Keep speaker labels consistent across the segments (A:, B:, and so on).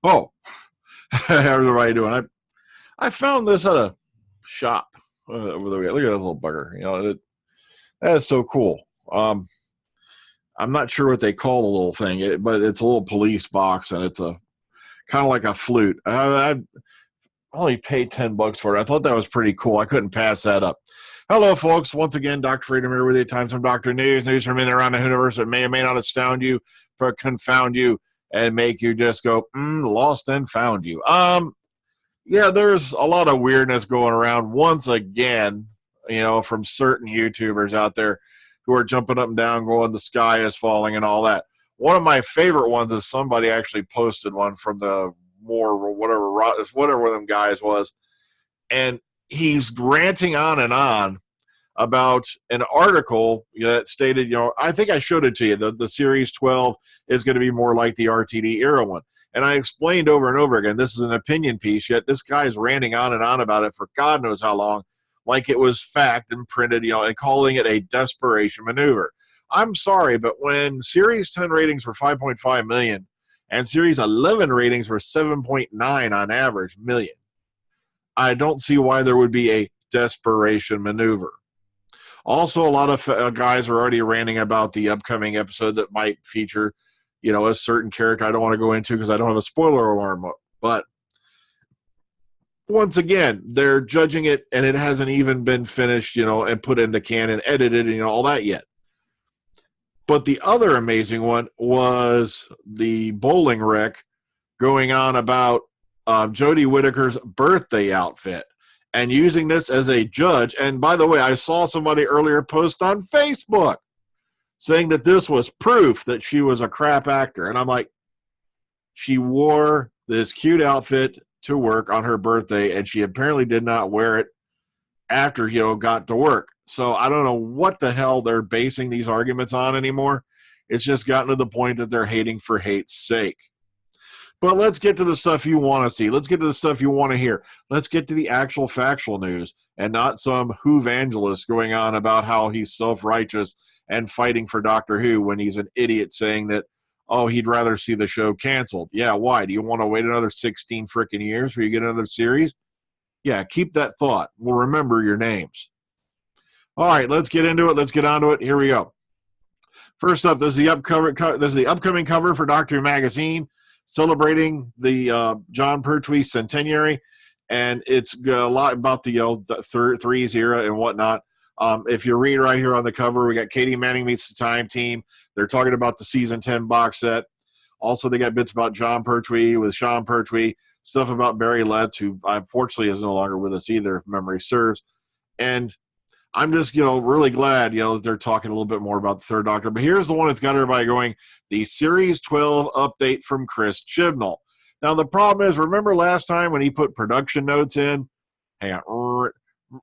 A: Oh, how's everybody doing? I found this at a shop over the weekend. Look at that little bugger. That is so cool. I'm not sure what they call the little thing, but it's a little police box, and it's a kind of like a flute. I only paid $10 for it. I thought that was pretty cool. I couldn't pass that up. Hello, folks. Once again, Dr. Freedom here with you. Time some Doctor News from in and around the universe that may or may not astound you, but confound you and make you just go, lost and found you. Yeah, there's a lot of weirdness going around once again, from certain YouTubers out there who are jumping up and down, going, the sky is falling and all that. One of my favorite ones is somebody actually posted one from the whatever one of them guys was, and he's ranting on and on about an article that stated, I think I showed it to you, the Series 12 is going to be more like the RTD era one. And I explained over and over again, this is an opinion piece, yet this guy is ranting on and on about it for God knows how long, like it was fact and printed, and calling it a desperation maneuver. I'm sorry, but when Series 10 ratings were 5.5 million and Series 11 ratings were 7.9 on average million, I don't see why there would be a desperation maneuver. Also, a lot of guys are already ranting about the upcoming episode that might feature, a certain character I don't want to go into because I don't have a spoiler alarm up. But once again, they're judging it, and it hasn't even been finished, and put in the can and edited and all that yet. But the other amazing one was the bowling wreck going on about Jodie Whittaker's birthday outfit and using this as a judge. And by the way, I saw somebody earlier post on Facebook saying that this was proof that she was a crap actor. And I'm like, she wore this cute outfit to work on her birthday, and she apparently did not wear it after, got to work. So I don't know what the hell they're basing these arguments on anymore. It's just gotten to the point that they're hating for hate's sake. But let's get to the stuff you want to see. Let's get to the stuff you want to hear. Let's get to the actual factual news and not some Whoviangelist going on about how he's self-righteous and fighting for Doctor Who when he's an idiot saying that, he'd rather see the show canceled. Yeah, why? Do you want to wait another 16 freaking years before you get another series? Yeah, keep that thought. We'll remember your names. All right, let's get into it. Let's get on to it. Here we go. First up, this is the upcoming cover for Doctor Who magazine, celebrating the John Pertwee centenary, and it's a lot about the threes era and whatnot. If you read right here on the cover, we got Katie Manning meets the Time Team. They're talking about the season 10 box set. Also, they got bits about John Pertwee with Sean Pertwee, stuff about Barry Letts, who unfortunately is no longer with us either, if memory serves. And I'm just, really glad, that they're talking a little bit more about the Third Doctor. But here's the one that's got everybody going, the Series 12 update from Chris Chibnall. Now, the problem is, remember last time when he put production notes in? Hang on.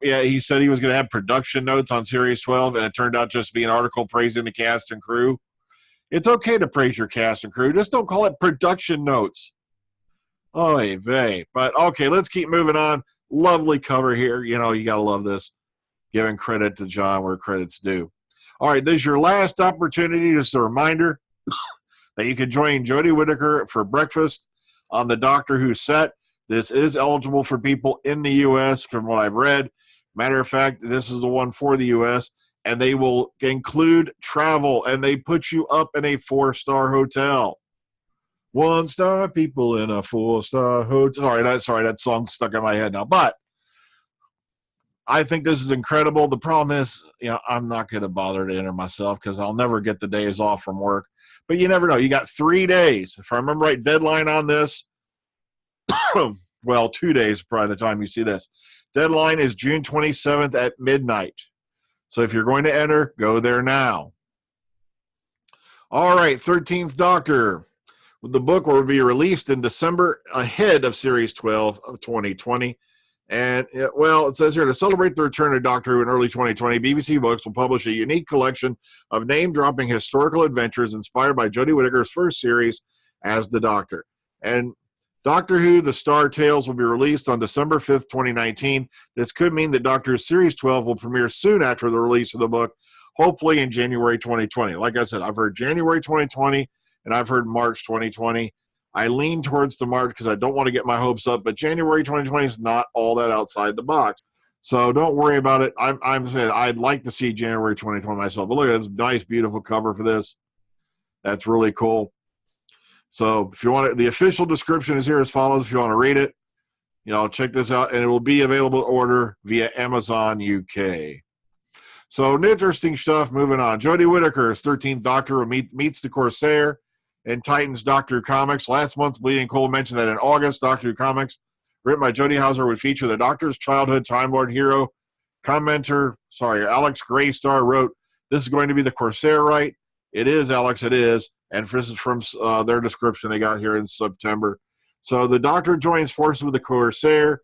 A: Yeah, he said he was going to have production notes on Series 12, and it turned out just to be an article praising the cast and crew. It's okay to praise your cast and crew. Just don't call it production notes. Oy vey. But, okay, let's keep moving on. Lovely cover here. You got to love this. Giving credit to John where credit's due. All right, this is your last opportunity. Just a reminder that you can join Jodie Whittaker for breakfast on the Doctor Who set. This is eligible for people in the U.S. from what I've read. Matter of fact, this is the one for the U.S., and they will include travel, and they put you up in a 4-star hotel. 1-star people in a 4-star hotel. Sorry, that song's stuck in my head now. But I think this is incredible. The problem is, I'm not going to bother to enter myself because I'll never get the days off from work. But you never know. You got 3 days. If I remember right, deadline on this, well, 2 days by the time you see this. Deadline is June 27th at midnight. So if you're going to enter, go there now. All right, 13th Doctor. The book will be released in December ahead of Series 12 of 2020. And, it says here, to celebrate the return of Doctor Who in early 2020, BBC Books will publish a unique collection of name-dropping historical adventures inspired by Jodie Whittaker's first series as the Doctor. And Doctor Who, The Star Tales will be released on December 5th, 2019. This could mean that Doctor Who Series 12 will premiere soon after the release of the book, hopefully in January 2020. Like I said, I've heard January 2020, and I've heard March 2020. I lean towards the March because I don't want to get my hopes up, but January 2020 is not all that outside the box. So don't worry about it. I'm saying I'd like to see January 2020 myself. But look at this nice, beautiful cover for this. That's really cool. So if you want it, the official description is here as follows. If you want to read it, check this out, and it will be available to order via Amazon UK. So interesting stuff. Moving on. Jodie Whittaker's 13th Doctor meets the Corsair in Titans Doctor Who Comics. Last month's Bleeding Cold mentioned that in August, Doctor Who Comics, written by Jodie Houser, would feature the Doctor's childhood Time Lord hero. Alex Graystar wrote, "This is going to be the Corsair, right?" It is, Alex, it is. And this is from their description they got here in September. So the Doctor joins forces with the Corsair.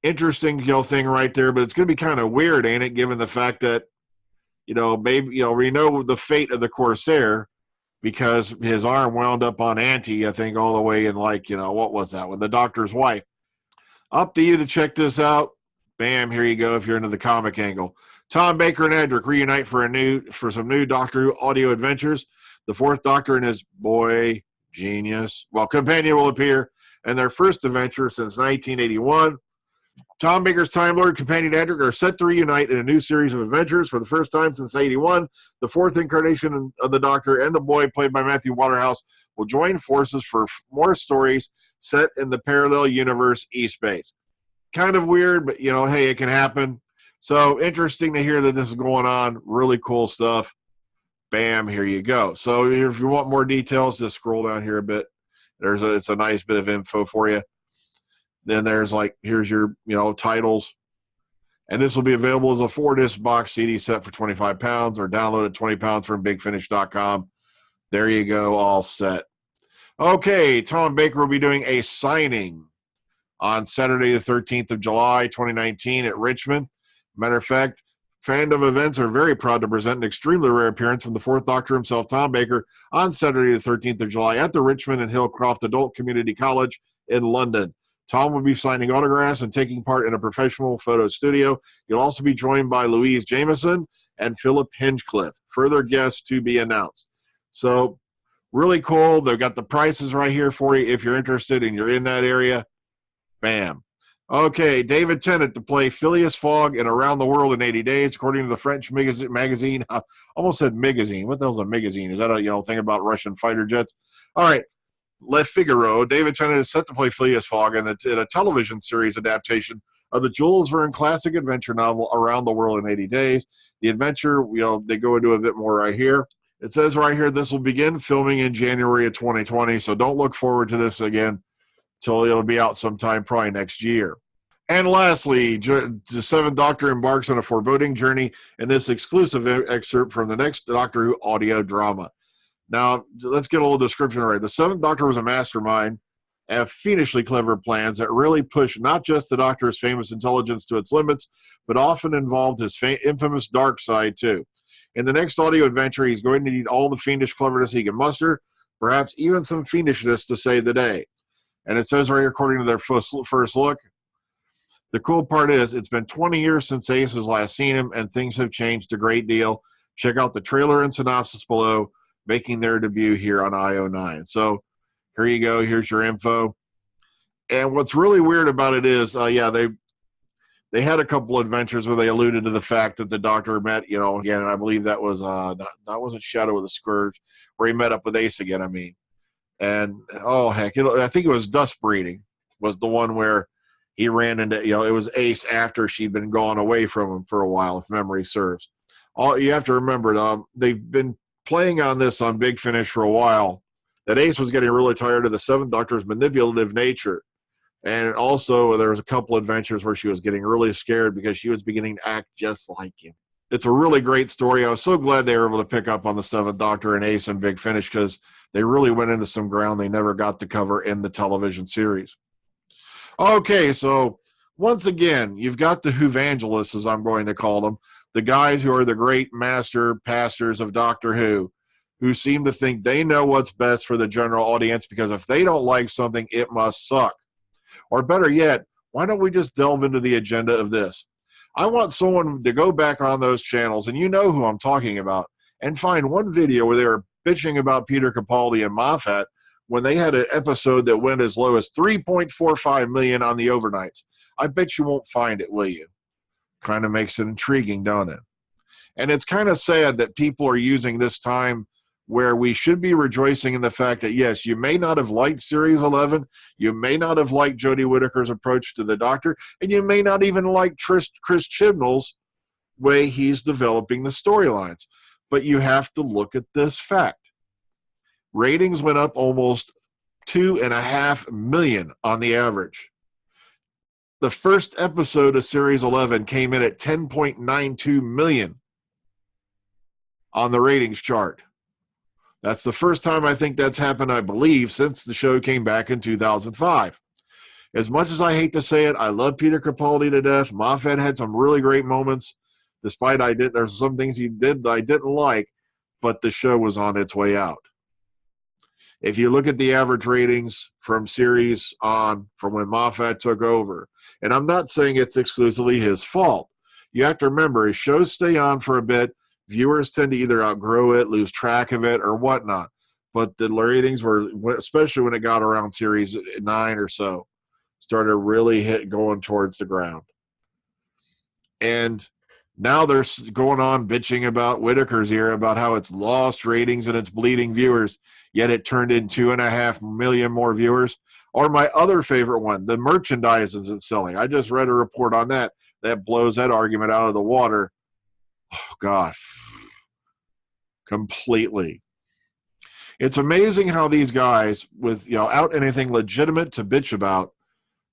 A: Interesting, thing right there, but it's going to be kind of weird, ain't it, given the fact that, we know the fate of the Corsair because his arm wound up on Auntie, I think, all the way in, what was that, with the Doctor's wife. Up to you to check this out. Bam, here you go if you're into the comic angle. Tom Baker and Edric reunite for some new Doctor Who audio adventures. The fourth Doctor and his boy genius, companion will appear in their first adventure since 1981. Tom Baker's Time Lord companion Edric are set to reunite in a new series of adventures for the first time since 81. The fourth incarnation of the Doctor and the boy, played by Matthew Waterhouse, will join forces for more stories set in the parallel universe E-Space. Kind of weird, but, hey, it can happen. So interesting to hear that this is going on. Really cool stuff. Bam, here you go. So if you want more details, just scroll down here a bit. It's a nice bit of info for you. Then there's here's your, titles. And this will be available as a 4-disc box CD set for £25 or download at £20 from bigfinish.com. There you go, all set. Okay, Tom Baker will be doing a signing on Saturday, the 13th of July, 2019 at Richmond. Matter of fact, Fandom Events are very proud to present an extremely rare appearance from the fourth Doctor himself, Tom Baker, on Saturday, the 13th of July at the Richmond and Hillcroft Adult Community College in London. Tom will be signing autographs and taking part in a professional photo studio. He'll also be joined by Louise Jameson and Philip Hinchcliffe. Further guests to be announced. So, really cool. They've got the prices right here for you if you're interested and you're in that area. Bam. Okay, David Tennant to play Phileas Fogg in Around the World in 80 Days, according to the French magazine. I almost said magazine. What the hell's a magazine? Is that a thing about Russian fighter jets? All right. Le Figaro, David Tennant is set to play Phileas Fogg in a television series adaptation of the Jules Verne classic adventure novel Around the World in 80 Days. The adventure, they go into a bit more right here. It says right here, this will begin filming in January of 2020, so don't look forward to this again till it'll be out sometime probably next year. And lastly, the Seventh Doctor embarks on a foreboding journey in this exclusive excerpt from the next Doctor Who audio drama. Now, let's get a little description right. The Seventh Doctor was a mastermind and fiendishly clever plans that really pushed not just the Doctor's famous intelligence to its limits, but often involved his infamous dark side, too. In the next audio adventure, he's going to need all the fiendish cleverness he can muster, perhaps even some fiendishness to save the day. And it says right here, according to their first look, the cool part is it's been 20 years since Ace has last seen him, and things have changed a great deal. Check out the trailer and synopsis below, making their debut here on IO9. So here you go. Here's your info. And what's really weird about it is, they had a couple of adventures where they alluded to the fact that the Doctor met, again, and I believe that was that wasn't Shadow of the Scourge, where he met up with Ace again, And, I think it was Dust Breeding was the one where he ran into, it was Ace after she'd been gone away from him for a while, if memory serves. You have to remember, they've been playing on this on Big Finish for a while, that Ace was getting really tired of the Seventh Doctor's manipulative nature. And also, there was a couple adventures where she was getting really scared because she was beginning to act just like him. It's a really great story. I was so glad they were able to pick up on the Seventh Doctor and Ace and Big Finish because they really went into some ground they never got to cover in the television series. Okay, so once again, you've got the Whovangelists, as I'm going to call them, the guys who are the great master pastors of Doctor who seem to think they know what's best for the general audience because if they don't like something, it must suck. Or better yet, why don't we just delve into the agenda of this? I want someone to go back on those channels, and you know who I'm talking about, and find one video where they were bitching about Peter Capaldi and Moffat when they had an episode that went as low as 3.45 million on the overnights. I bet you won't find it, will you? Kind of makes it intriguing, don't it? And it's kind of sad that people are using this time where we should be rejoicing in the fact that, yes, you may not have liked Series 11, you may not have liked Jodie Whittaker's approach to the Doctor, and you may not even like Chris Chibnall's way he's developing the storylines. But you have to look at this fact. Ratings went up almost 2.5 million on the average. The first episode of Series 11 came in at 10.92 million on the ratings chart. That's the first time I think that's happened, I believe, since the show came back in 2005. As much as I hate to say it, I love Peter Capaldi to death. Moffat had some really great moments, despite there's some things he did that I didn't like, but the show was on its way out. If you look at the average ratings from series on, from when Moffat took over, and I'm not saying it's exclusively his fault. You have to remember, his shows stay on for a bit. Viewers tend to either outgrow it, lose track of it, or whatnot. But the ratings were, especially when it got around series 9 or so, started really going towards the ground. And now they're going on bitching about Whittaker's era, about how it's lost ratings and it's bleeding viewers, yet it turned in 2.5 million more viewers. Or my other favorite one, the merchandise isn't selling. I just read a report on that blows that argument out of the water. Oh, God. Completely. It's amazing how these guys, without anything legitimate to bitch about,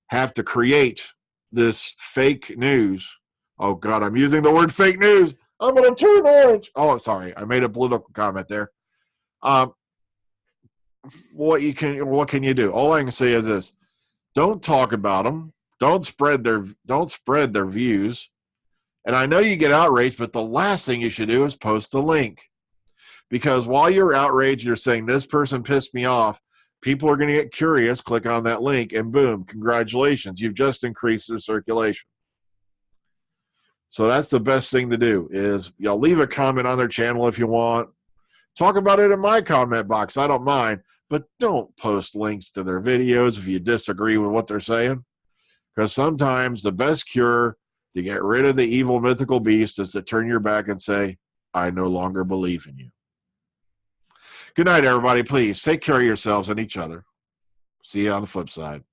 A: have to create this fake news. Oh, God, I'm using the word fake news. I'm going to turn orange. Oh, sorry. I made a political comment there. What can you do? All I can say is this. Don't talk about them. Don't spread their views. And I know you get outraged, but the last thing you should do is post a link. Because while you're outraged, you're saying, this person pissed me off, people are going to get curious, click on that link, and boom, congratulations. You've just increased their circulation. So that's the best thing to do is leave a comment on their channel if you want. Talk about it in my comment box. I don't mind. But don't post links to their videos if you disagree with what they're saying. Because sometimes the best cure to get rid of the evil mythical beast is to turn your back and say, I no longer believe in you. Good night, everybody. Please take care of yourselves and each other. See you on the flip side.